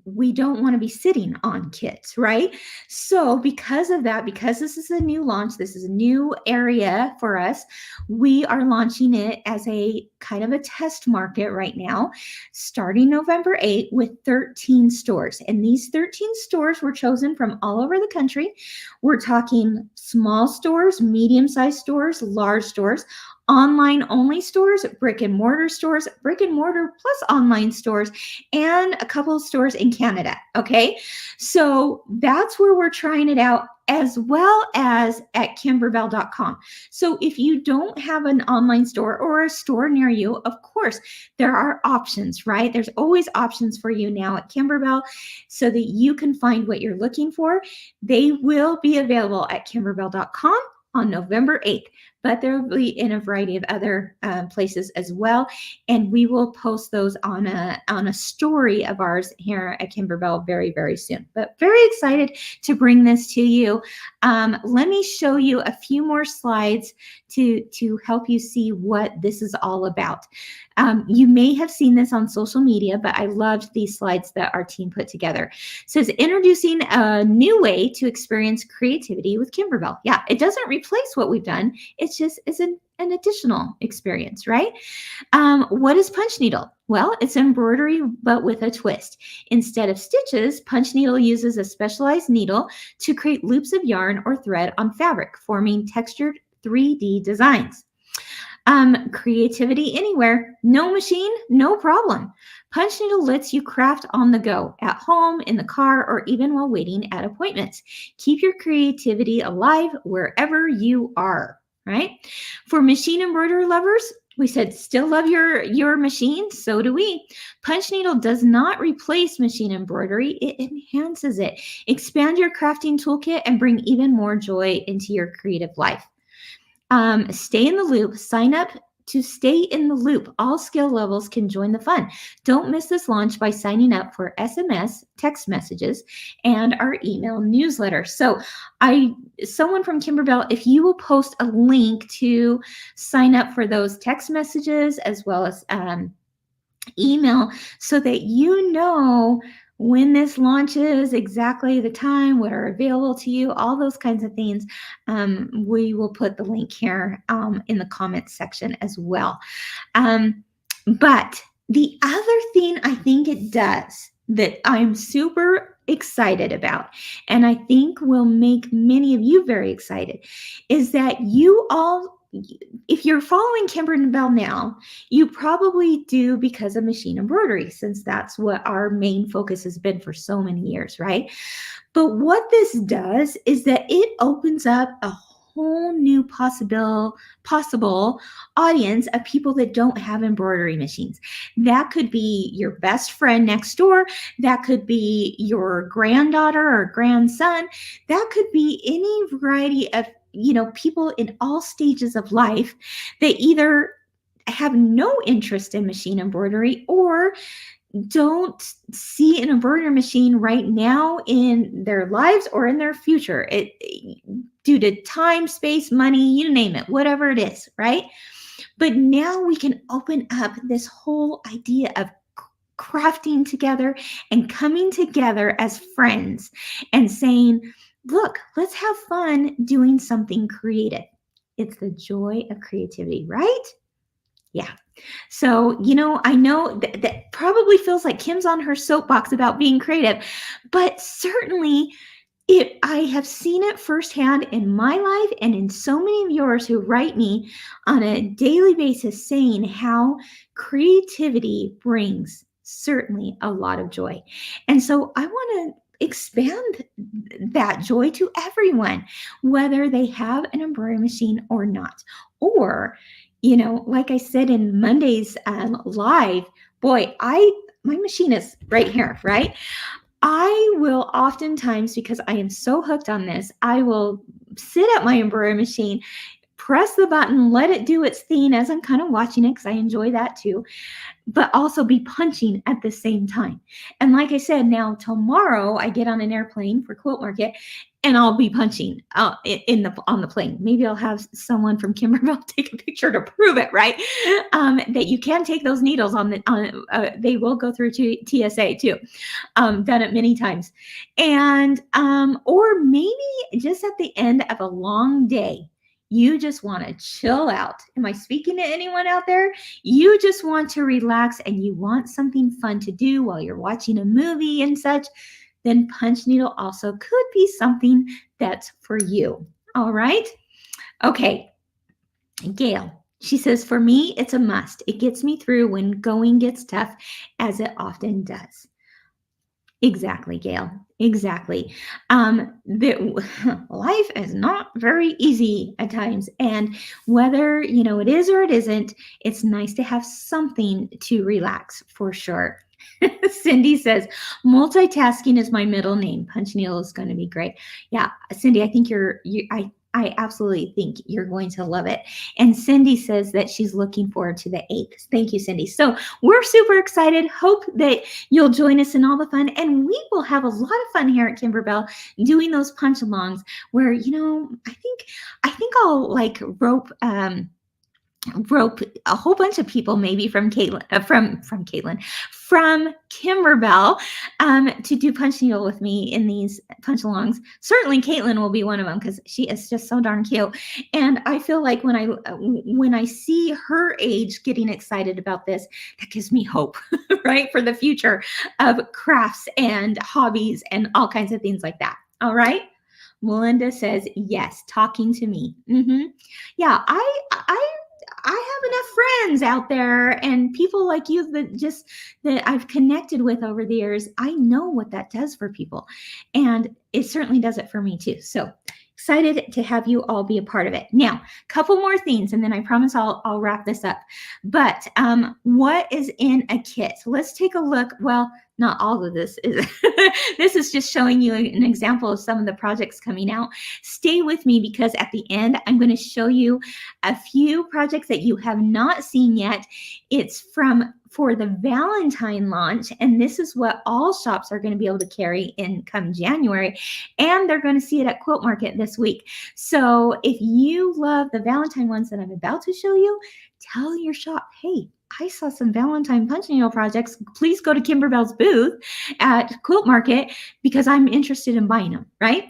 we don't want to be sitting on kits, right? So because of that, because this is a new launch, this is a new area for us, we are launching it as a kind of a test market right now, starting November 8th with 13 stores. And these 13 stores were chosen from all over the country. We're talking small stores, medium-sized stores, large stores, online only stores, brick and mortar plus online stores, and a couple of stores in Canada. Okay. So that's where we're trying it out, as well as at kimberbell.com. So if you don't have an online store or a store near you, of course, there are options, right? There's always options for you now at Kimberbell so that you can find what you're looking for. They will be available at kimberbell.com on November 8th. but they'll be in a variety of other places as well. And we will post those on a story of ours here at Kimberbell very, very soon. But very excited to bring this to you. Let me show you a few more slides to help you see what this is all about. You may have seen this on social media, but I loved these slides that our team put together. It says, introducing a new way to experience creativity with Kimberbell. Yeah, it doesn't replace what we've done. It's just an additional experience, right? What is punch needle? Well, it's embroidery, but with a twist. Instead of stitches, punch needle uses a specialized needle to create loops of yarn or thread on fabric, forming textured 3D designs. Creativity anywhere, no machine, no problem. Punch needle lets you craft on the go, at home, in the car, or even while waiting at appointments. Keep your creativity alive wherever you are, right? For machine embroidery lovers, we said still love your machine, so do we. Punch needle does not replace machine embroidery, it enhances it. Expand your crafting toolkit and bring even more joy into your creative life. Stay in the loop. Sign up to stay in the loop. All skill levels can join the fun. Don't miss this launch by signing up for SMS, text messages, and our email newsletter. So someone from Kimberbell, if you will post a link to sign up for those text messages as well as email so that you know when this launches, exactly the time, what are available to you, all those kinds of things. We will put the link here in the comments section as well. But the other thing I think it does that I'm super excited about, and I think will make many of you very excited, is that you all, if you're following Kimberbell now, you probably do because of machine embroidery, since that's what our main focus has been for so many years, right? But what this does is that it opens up a whole new possible audience of people that don't have embroidery machines. That could be your best friend next door. That could be your granddaughter or grandson. That could be any variety of people in all stages of life that either have no interest in machine embroidery or don't see an embroidery machine right now in their lives or in their future, due to time, space, money, you name it, whatever it is, right? But now we can open up this whole idea of crafting together and coming together as friends and saying, look, let's have fun doing something creative. It's the joy of creativity, right? Yeah. So, I know that probably feels like Kim's on her soapbox about being creative, but certainly I have seen it firsthand in my life and in so many of yours who write me on a daily basis saying how creativity brings certainly a lot of joy. And so I want to expand that joy to everyone, whether they have an embroidery machine or not. Or, like I said in Monday's live, boy, my machine is right here, right? I will oftentimes, because I am so hooked on this, I will sit at my embroidery machine, press the button, let it do its thing as I'm kind of watching it because I enjoy that too, but also be punching at the same time. And like I said, now tomorrow I get on an airplane for Quilt Market and I'll be punching on the plane. Maybe I'll have someone from Kimberbell take a picture to prove it, right? That you can take those needles they will go through to TSA too. Done it many times. And, or maybe just at the end of a long day, you just want to chill out. Am I speaking to anyone out there? You just want to relax and you want something fun to do while you're watching a movie and such, then punch needle also could be something that's for you. All right. Okay. Gail, she says, for me, it's a must. It gets me through when going gets tough, as it often does. Exactly, Gail. Exactly. Life is not very easy at times. And whether, it is or it isn't, it's nice to have something to relax for sure. Cindy says, multitasking is my middle name. Punch needle is going to be great. Yeah, Cindy, I think I absolutely think you're going to love it. And Cindy says that she's looking forward to the 8th. Thank you, Cindy. So we're super excited. Hope that you'll join us in all the fun. And we will have a lot of fun here at Kimberbell doing those punch alongs where, I think I'll like rope a whole bunch of people maybe from Kimberbell to do punch needle with me in these punch alongs. Certainly Caitlin will be one of them because she is just so darn cute. And I feel like when I see her age getting excited about this, that gives me hope, right, for the future of crafts and hobbies and all kinds of things like that. All right. Melinda says, yes, talking to me. Yeah, I have enough friends out there and people like you that I've connected with over the years. I know what that does for people, and it certainly does it for me too. So excited to have you all be a part of it. Now, a couple more things, and then I promise I'll wrap this up. But what is in a kit? Let's take a look. Well, not all of this is. This is just showing you an example of some of the projects coming out. Stay with me because at the end, I'm going to show you a few projects that you have not seen yet. It's for the Valentine launch, and this is what all shops are going to be able to carry in come January, and they're going to see it at Quilt Market this week. So if you love the Valentine ones that I'm about to show you, tell your shop, hey, I saw some Valentine punch needle projects. Please go to Kimberbell's booth at Quilt Market because I'm interested in buying them, right?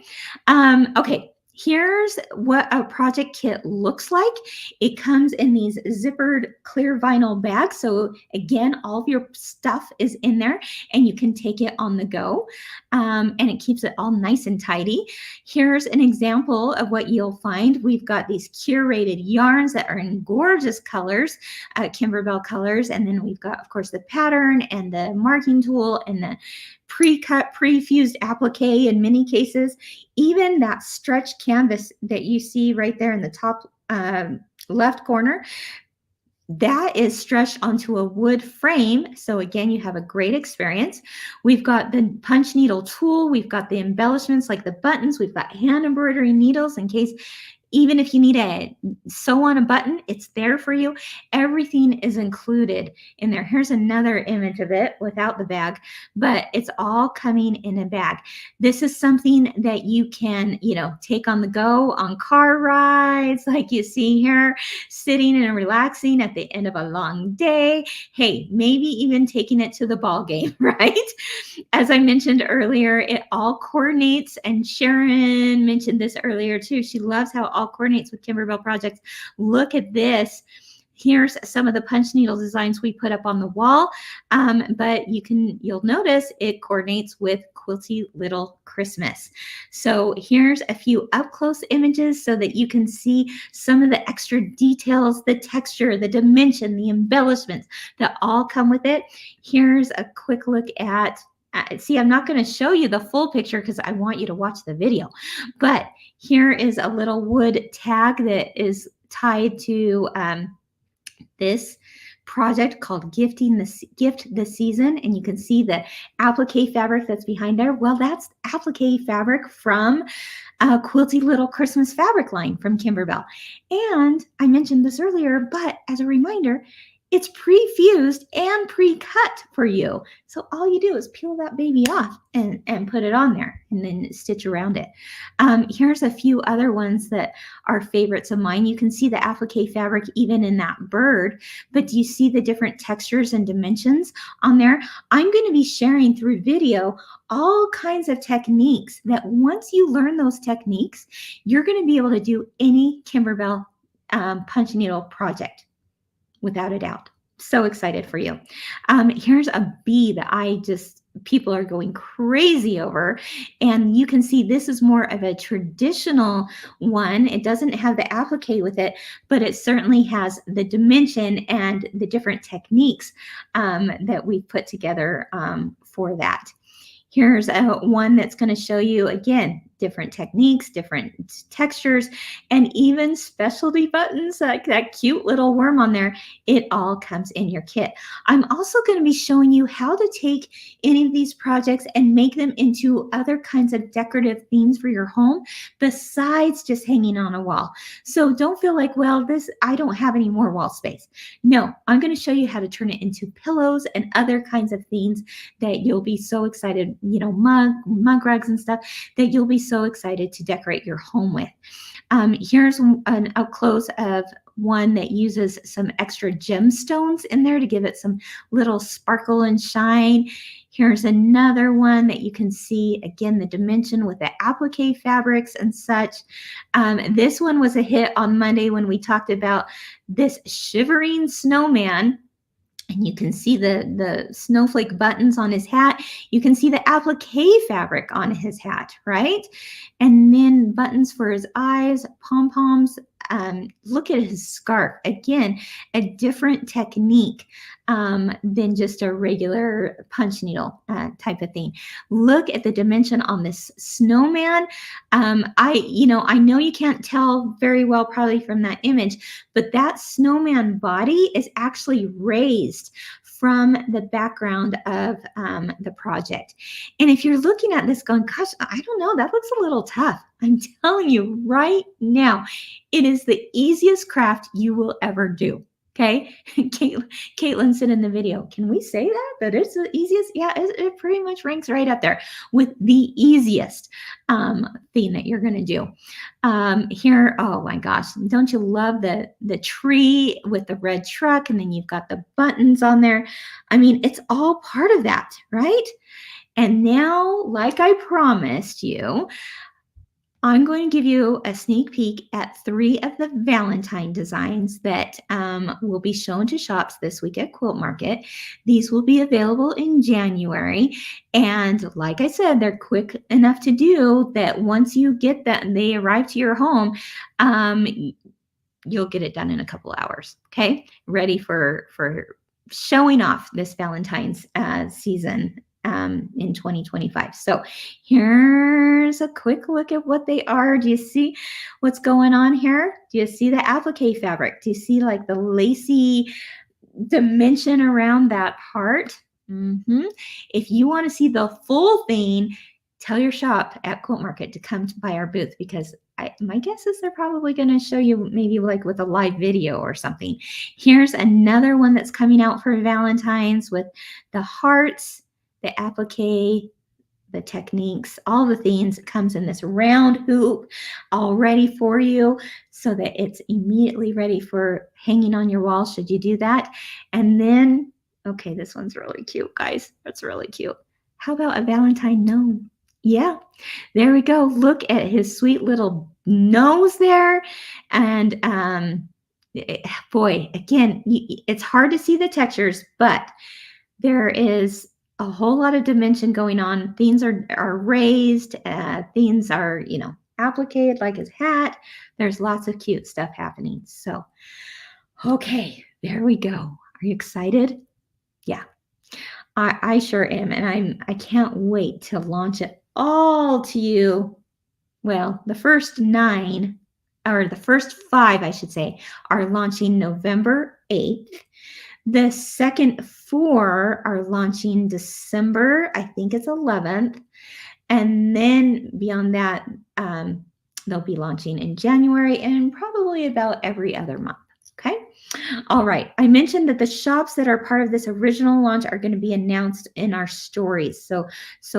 Okay. Here's what a project kit looks like. It comes in these zippered clear vinyl bags. So again, all of your stuff is in there and you can take it on the go. And it keeps it all nice and tidy. Here's an example of what you'll find. We've got these curated yarns that are in gorgeous colors, Kimberbell colors. And then we've got, of course, the pattern and the marking tool and the pre-cut, pre-fused applique in many cases. Even that stretch canvas that you see right there in the top left corner, that is stretched onto a wood frame. So again, you have a great experience. We've got the punch needle tool. We've got the embellishments like the buttons. We've got hand embroidery needles in case, even if you need to sew on a button, it's there for you. Everything is included in there. Here's another image of it without the bag, but it's all coming in a bag. This is something that you can, take on the go on car rides, like you see here, sitting and relaxing at the end of a long day. Hey, maybe even taking it to the ball game, right? As I mentioned earlier, it all coordinates, and Sharon mentioned this earlier too. She loves how it all coordinates with Kimberbell projects. Look at this. Here's some of the punch needle designs we put up on the wall, but you'll notice it coordinates with Quilty Little Christmas. So here's a few up close images so that you can see some of the extra details, the texture, the dimension, the embellishments that all come with it. Here's a quick look at see, I'm not going to show you the full picture because I want you to watch the video, but here is a little wood tag that is tied to this project called Gift the Season, and you can see the applique fabric that's behind there. Well, that's applique fabric from Quilty Little Christmas fabric line from Kimberbell. And I mentioned this earlier, but as a reminder, it's pre-fused and pre-cut for you. So all you do is peel that baby off and put it on there and then stitch around it. Here's a few other ones that are favorites of mine. You can see the applique fabric even in that bird, but do you see the different textures and dimensions on there? I'm going to be sharing through video all kinds of techniques that once you learn those techniques, you're going to be able to do any Kimberbell punch needle project. Without a doubt. So excited for you. Here's a bee that people are going crazy over. And you can see this is more of a traditional one. It doesn't have the applique with it, but it certainly has the dimension and the different techniques that we've put together for that. Here's one that's going to show you, again, different techniques, different textures, and even specialty buttons, like that cute little worm on there. It all comes in your kit. I'm also going to be showing you how to take any of these projects and make them into other kinds of decorative themes for your home besides just hanging on a wall. So don't feel like, well, I don't have any more wall space. No, I'm going to show you how to turn it into pillows and other kinds of themes that you'll be so excited, mug rugs and stuff that you'll be so excited to decorate your home with. Here's an up close of one that uses some extra gemstones in there to give it some little sparkle and shine. Here's another one that you can see, again, the dimension with the applique fabrics and such. This one was a hit on Monday when we talked about this shivering snowman. And you can see the snowflake buttons on his hat. You can see the applique fabric on his hat, right? And then buttons for his eyes, pom-poms. Look at his scarf. Again, a different technique than just a regular punch needle type of thing. Look at the dimension on this snowman. I know you can't tell very well probably from that image, but that snowman body is actually raised from the background of the project. And if you're looking at this going, gosh, I don't know, that looks a little tough. I'm telling you right now, it is the easiest craft you will ever do. Okay. Caitlin said in the video, can we say that it's the easiest? Yeah, it pretty much ranks right up there with the easiest thing that you're going to do. Here, oh my gosh, don't you love the tree with the red truck, and then you've got the buttons on there. I mean, it's all part of that, right? And now, like I promised you, I'm going to give you a sneak peek at 3 of the Valentine designs that will be shown to shops this week at Quilt Market. These will be available in January. And like I said, they're quick enough to do that once you get that and they arrive to your home, you'll get it done in a couple hours. Okay, ready for showing off this Valentine's season in 2025. So here's a quick look at what they are. Do you see what's going on here? Do you see the applique fabric? Do you see like the lacy dimension around that part? If you want to see the full thing, tell your shop at Quilt Market to come by our booth, because my guess is they're probably going to show you maybe like with a live video or something. Here's another one that's coming out for Valentine's with the hearts, the applique, the techniques, all the things. It comes in this round hoop all ready for you so that it's immediately ready for hanging on your wall should you do that. And then, okay, this one's really cute, guys. That's really cute. How about a Valentine gnome? Yeah, there we go. Look at his sweet little nose there. And boy, again, it's hard to see the textures, but there is a whole lot of dimension going on. Things are raised. Things are, appliqued like his hat. There's lots of cute stuff happening. So, okay, there we go. Are you excited? Yeah, I sure am. And I can't wait to launch it all to you. Well, the first 9, or the first 5, I should say, are launching November 8th. The second 4 are launching December, I think it's 11th. And then beyond that, they'll be launching in January and probably about every other month. Okay. All right. I mentioned that the shops that are part of this original launch are going to be announced in our stories. So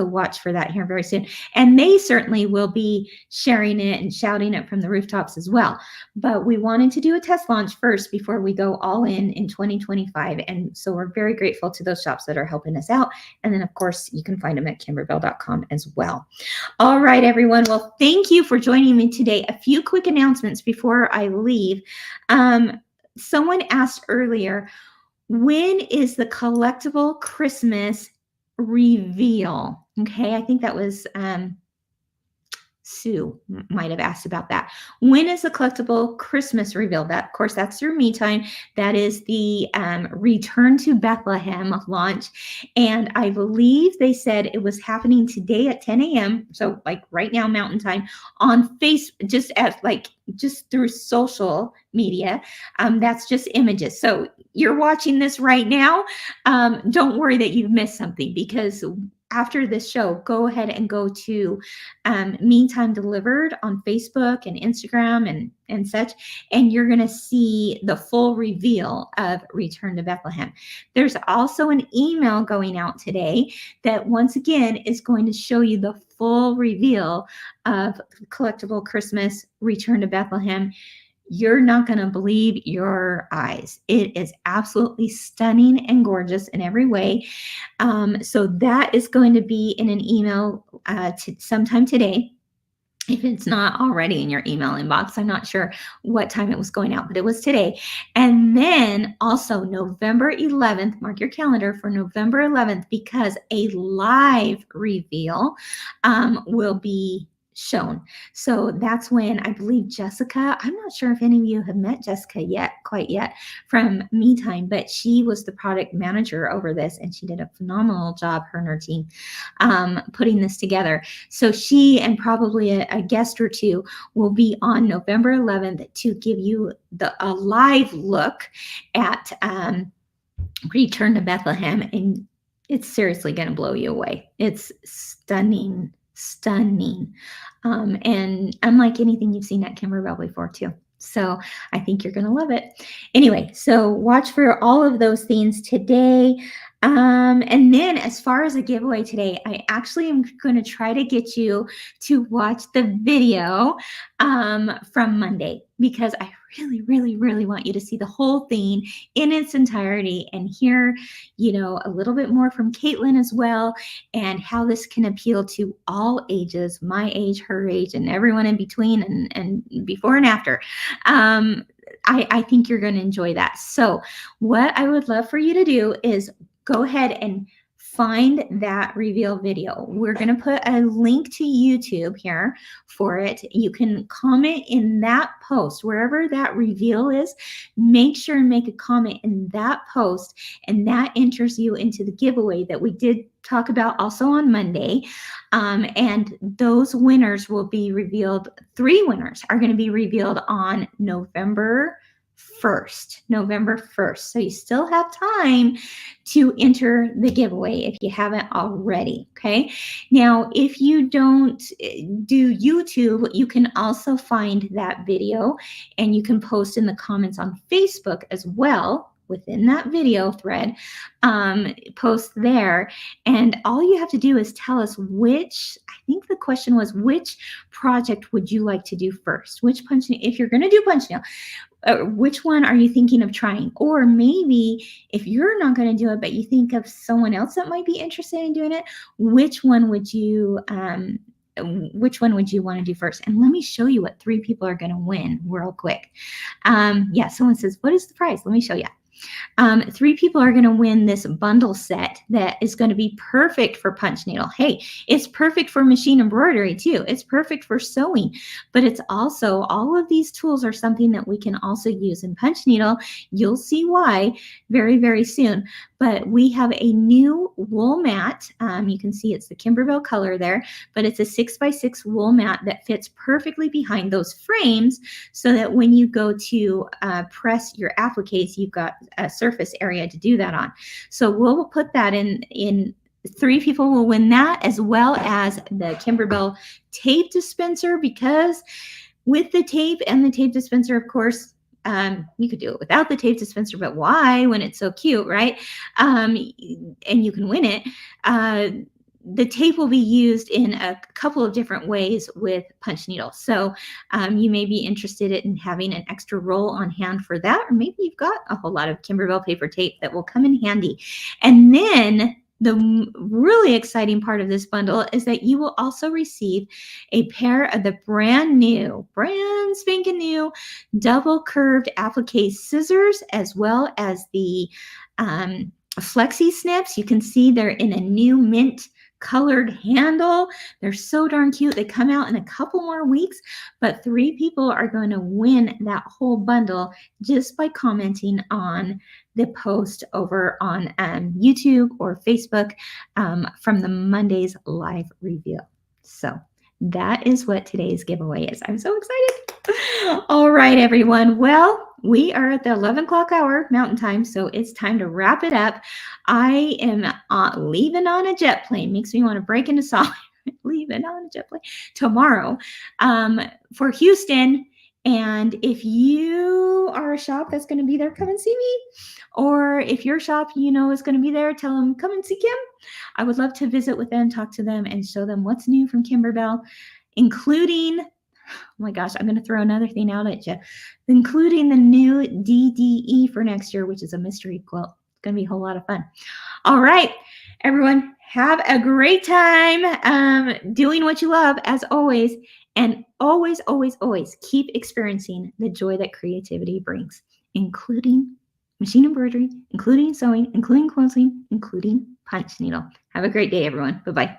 watch for that here very soon. And they certainly will be sharing it and shouting it from the rooftops as well. But we wanted to do a test launch first before we go all in 2025. And so we're very grateful to those shops that are helping us out. And then, of course, you can find them at kimberbell.com as well. All right, everyone. Well, thank you for joining me today. A few quick announcements before I leave. Someone asked earlier, when is the collectible Christmas reveal? Okay, I think that was Sue might have asked about that. When is the collectible Christmas reveal? That, of course, that's your me time. That is the Return to Bethlehem launch. And I believe they said it was happening today at 10 a.m. So like right now, Mountain Time, on Facebook, just through social media. That's just images. So you're watching this right now. Don't worry that you've missed something, because after this show, go ahead and go to Meantime Delivered on Facebook and Instagram and such, and you're going to see the full reveal of Return to Bethlehem. There's also an email going out today that once again is going to show you the full reveal of Collectible Christmas Return to Bethlehem. You're not going to believe your eyes. It is absolutely stunning and gorgeous in every way. So that is going to be in an email sometime today. If it's not already in your email inbox, I'm not sure what time it was going out, but it was today. And then also November 11th, mark your calendar for November 11th, because a live reveal will be shown. So that's when I believe Jessica, I'm not sure if any of you have met Jessica quite yet from Me Time, but she was the product manager over this, and she did a phenomenal job, her and her team, putting this together. So she and probably a guest or two will be on November 11th to give you a live look at Return to Bethlehem, and it's seriously going to blow you away. It's stunning. And unlike anything you've seen at Kimberbell before too. So I think you're going to love it. Anyway, so watch for all of those things today. And then as far as a giveaway today, I actually am going to try to get you to watch the video from Monday, because I really want you to see the whole thing in its entirety and hear, a little bit more from Caitlin as well, and how this can appeal to all ages, my age, her age, and everyone in between, and before and after. I think you're going to enjoy that. So what I would love for you to do is go ahead and find that reveal video. We're going to put a link to YouTube here for it. You can comment in that post, wherever that reveal is. Make sure and make a comment in that post, and that enters you into the giveaway that we did talk about also on Monday. And those winners will be revealed. 3 winners are going to be revealed on November 1st. So you still have time to enter the giveaway if you haven't already. Okay. Now, if you don't do YouTube, you can also find that video, and you can post in the comments on Facebook as well. Within that video thread, post there, and all you have to do is tell us I think the question was, which project would you like to do first? Which punch nail, if you're going to do punch nail, which one are you thinking of trying? Or maybe if you're not going to do it, but you think of someone else that might be interested in doing it, which one would you want to do first? And let me show you what 3 people are going to win real quick. Yeah, someone says, what is the prize? Let me show you. 3 people are going to win this bundle set that is going to be perfect for punch needle. Hey, it's perfect for machine embroidery too. It's perfect for sewing, but it's also, all of these tools are something that we can also use in punch needle. You'll see why very soon. But we have a new wool mat. You can see it's the Kimberbell color there, but it's a 6x6 wool mat that fits perfectly behind those frames, so that when you go to press your appliques, you've got a surface area to do that on. So we'll put that in 3 people will win that, as well as the Kimberbell tape dispenser, because with the tape and the tape dispenser, of course, you could do it without the tape dispenser, but why when it's so cute, right? And you can win it. The tape will be used in a couple of different ways with punch needles. So you may be interested in having an extra roll on hand for that, or maybe you've got a whole lot of Kimberbell paper tape that will come in handy. And then the really exciting part of this bundle is that you will also receive a pair of the brand spanking new double curved applique scissors, as well as the flexi snips. You can see they're in a new mint colored handle. They're so darn cute. They come out in a couple more weeks, but 3 people are going to win that whole bundle just by commenting on the post over on YouTube or Facebook from the Monday's live review. So that is what today's giveaway is. I'm so excited. All right, everyone. Well, we are at the 11 o'clock hour Mountain Time, so it's time to wrap it up. I am leaving on a jet plane. Makes me want to break into song. Leaving on a jet plane tomorrow for Houston. And if you are a shop that's going to be there, come and see me. Or if your shop, is going to be there, tell them, come and see Kim. I would love to visit with them, talk to them, and show them what's new from Kimberbell, including, oh my gosh, I'm going to throw another thing out at you, including the new DDE for next year, which is a mystery quilt. It's going to be a whole lot of fun. All right, everyone, have a great time doing what you love, as always. And always, always, always keep experiencing the joy that creativity brings, including machine embroidery, including sewing, including quilting, including punch needle. Have a great day, everyone. Bye-bye.